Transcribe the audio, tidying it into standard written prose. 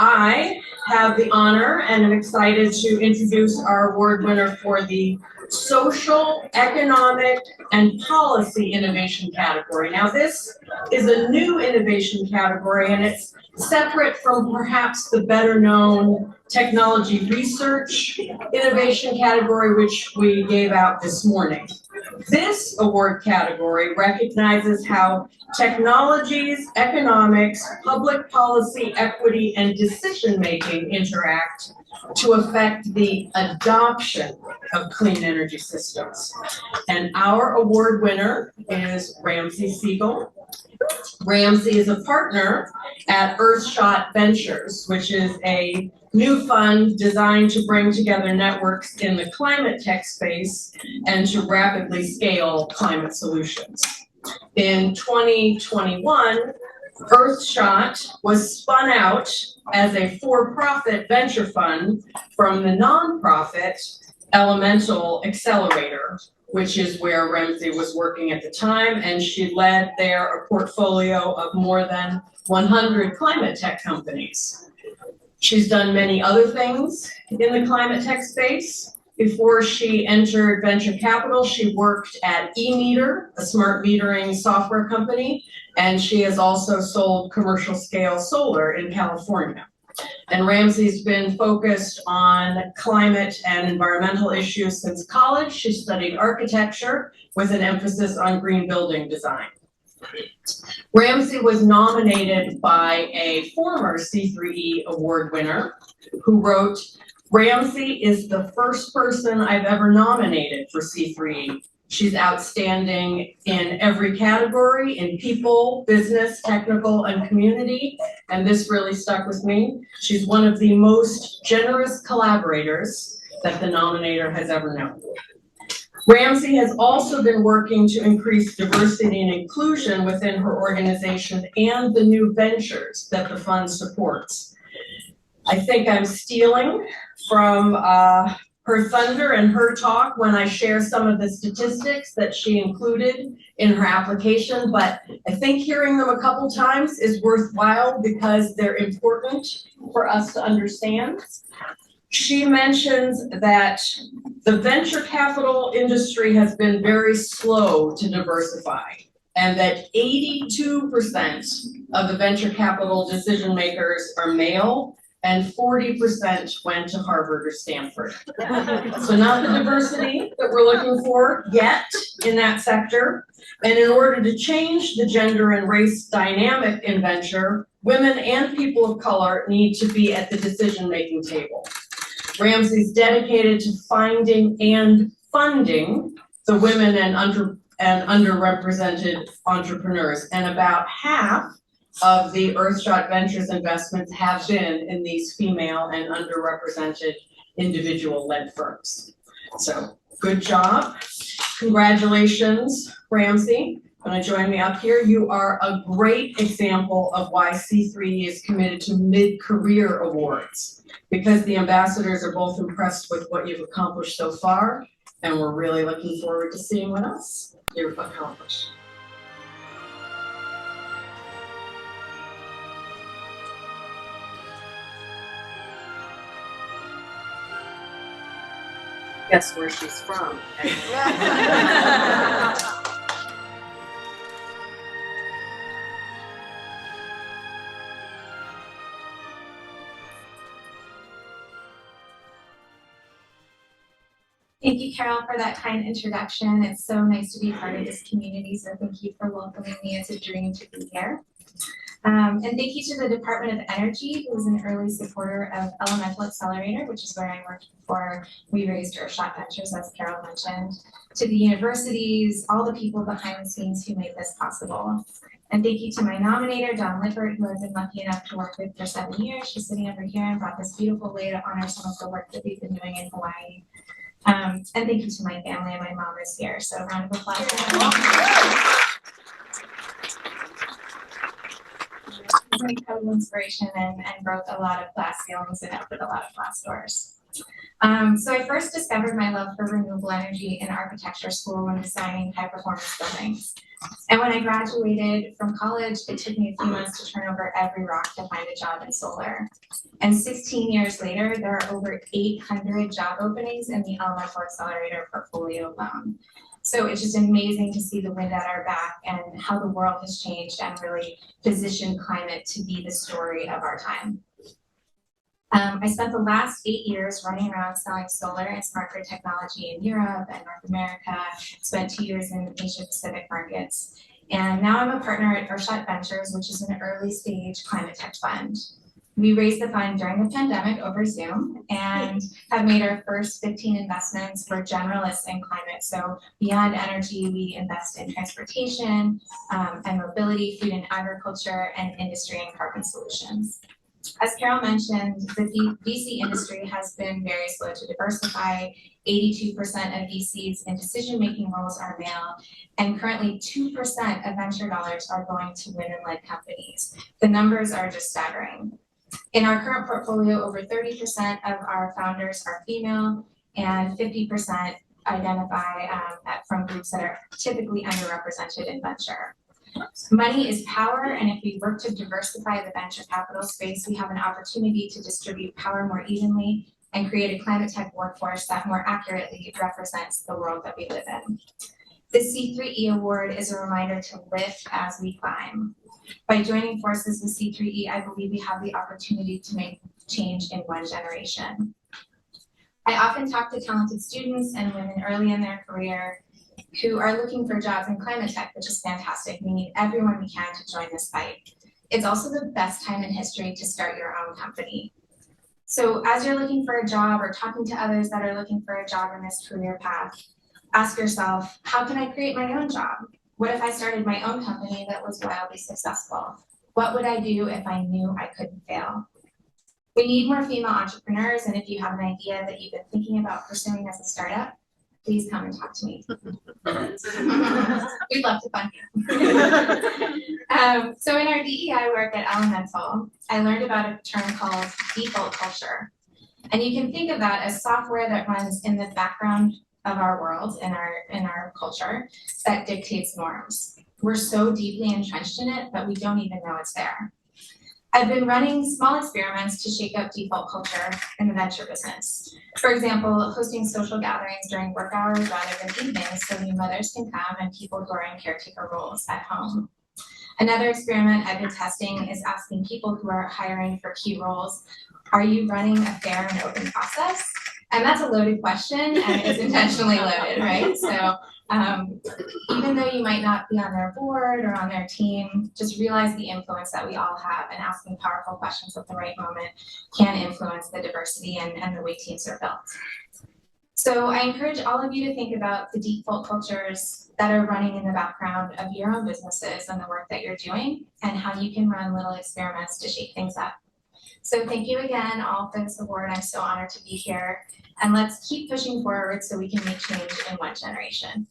I have the honor and am excited to introduce our award winner for the Social, Economic, and Policy Innovation category. Now, this is a new innovation category, and it's separate from perhaps the better-known technology research innovation category, which we gave out this morning. This award category recognizes how technologies, economics, public policy, equity, and decision-making interact to affect the adoption of clean energy systems. And our award winner is Ramsay Siegal. Ramsay is a partner at Earthshot Ventures, which is a new fund designed to bring together networks in the climate tech space and to rapidly scale climate solutions. In 2021, Earthshot was spun out as a for-profit venture fund from the nonprofit Elemental Accelerator, which is where Ramsay was working at the time, and she led there a portfolio of more than 100 climate tech companies. She's done many other things in the climate tech space. Before she entered venture capital, she worked at eMeter, a smart metering software company, and she has also sold commercial scale solar in California. And Ramsay's been focused on climate and environmental issues since college. She studied architecture with an emphasis on green building design. Ramsay was nominated by a former C3E award winner who wrote, "Ramsay is the first person I've ever nominated for C3E. She's outstanding in every category, in people, business, technical, and community." And this really stuck with me. She's one of the most generous collaborators that the nominator has ever known. Ramsay has also been working to increase diversity and inclusion within her organization and the new ventures that the fund supports. I think I'm stealing from her thunder and her talk when I share some of the statistics that she included in her application, but I think hearing them a couple times is worthwhile because they're important for us to understand. She mentions that the venture capital industry has been very slow to diversify, and that 82% of the venture capital decision makers are male, and 40% went to Harvard or Stanford. So not the diversity that we're looking for yet in that sector. And in order to change the gender and race dynamic in venture, women and people of color need to be at the decision-making table. Ramsay's dedicated to finding and funding the women and underrepresented entrepreneurs, and about half of the Earthshot Ventures investments have been in these female and underrepresented individual-led firms. So good job. Congratulations, Ramsay. Want to join me up here? You are a great example of why C3E is committed to mid-career awards, because the ambassadors are both impressed with what you've accomplished so far, and we're really looking forward to seeing what else you've accomplished. Guess where she's from. Thank you, Carol, for that kind introduction. It's so nice to be part of this community, so thank you for welcoming me. It's a dream to be here. And thank you to the Department of Energy, who was an early supporter of Elemental Accelerator, which is where I worked before we raised Earthshot Ventures, as Carol mentioned, to the universities, all the people behind the scenes who made this possible. And thank you to my nominator, Dawn Lippert, who I've been lucky enough to work with for 7 years. She's sitting over here and brought this beautiful way to honor some of the work that we've been doing in Hawaii. And thank you to my family, and my mom is here, so a round of applause. It's an incredible inspiration and broke a lot of glass ceilings and opened a lot of glass doors. So I first discovered my love for renewable energy in architecture school when designing high performance buildings. And when I graduated from college, it took me a few months to turn over every rock to find a job in solar. And 16 years later, there are over 800 job openings in the Elemental Accelerator portfolio alone. So it's just amazing to see the wind at our back and how the world has changed and really positioned climate to be the story of our time. I spent the last 8 years running around selling solar and smart grid technology in Europe and North America, spent 2 years in Asia Pacific markets. And now I'm a partner at Earthshot Ventures, which is an early stage climate tech fund. We raised the fund during the pandemic over Zoom and have made our first 15 investments. We're generalists in climate. So beyond energy, we invest in transportation and mobility, food and agriculture, and industry and carbon solutions. As Carol mentioned, the VC industry has been very slow to diversify. 82% of VCs in decision-making roles are male, and currently 2% of venture dollars are going to women-led companies. The numbers are just staggering. In our current portfolio, over 30% of our founders are female, and 50% identify from groups that are typically underrepresented in venture. Money is power, and if we work to diversify the venture capital space, we have an opportunity to distribute power more evenly and create a climate tech workforce that more accurately represents the world that we live in. The C3E award is a reminder to lift as we climb. By joining forces with C3E, I believe we have the opportunity to make change in one generation. I often talk to talented students and women early in their career who are looking for jobs in climate tech, which is fantastic. We need everyone we can to join this fight. It's also the best time in history to start your own company. So as you're looking for a job or talking to others that are looking for a job in this career path, ask yourself, how can I create my own job? What if I started my own company that was wildly successful? What would I do if I knew I couldn't fail? We need more female entrepreneurs, and if you have an idea that you've been thinking about pursuing as a startup, please come and talk to me. We'd love to fund you. So in our DEI work at Elemental, I learned about a term called default culture. And you can think of that as software that runs in the background of our world, in our culture, that dictates norms. We're so deeply entrenched in it that we don't even know it's there. I've been running small experiments to shake up default culture in the venture business. For example, hosting social gatherings during work hours rather than evenings so new mothers can come and people who are in caretaker roles at home. Another experiment I've been testing is asking people who are hiring for key roles, are you running a fair and open process? And that's a loaded question, and it's intentionally loaded, right? So even though you might not be on their board or on their team, just realize the influence that we all have, and asking powerful questions at the right moment can influence the diversity and the way teams are built. So I encourage all of you to think about the default cultures that are running in the background of your own businesses and the work that you're doing, and how you can run little experiments to shake things up. So thank you again all for this award. I'm so honored to be here. And let's keep pushing forward so we can make change in one generation.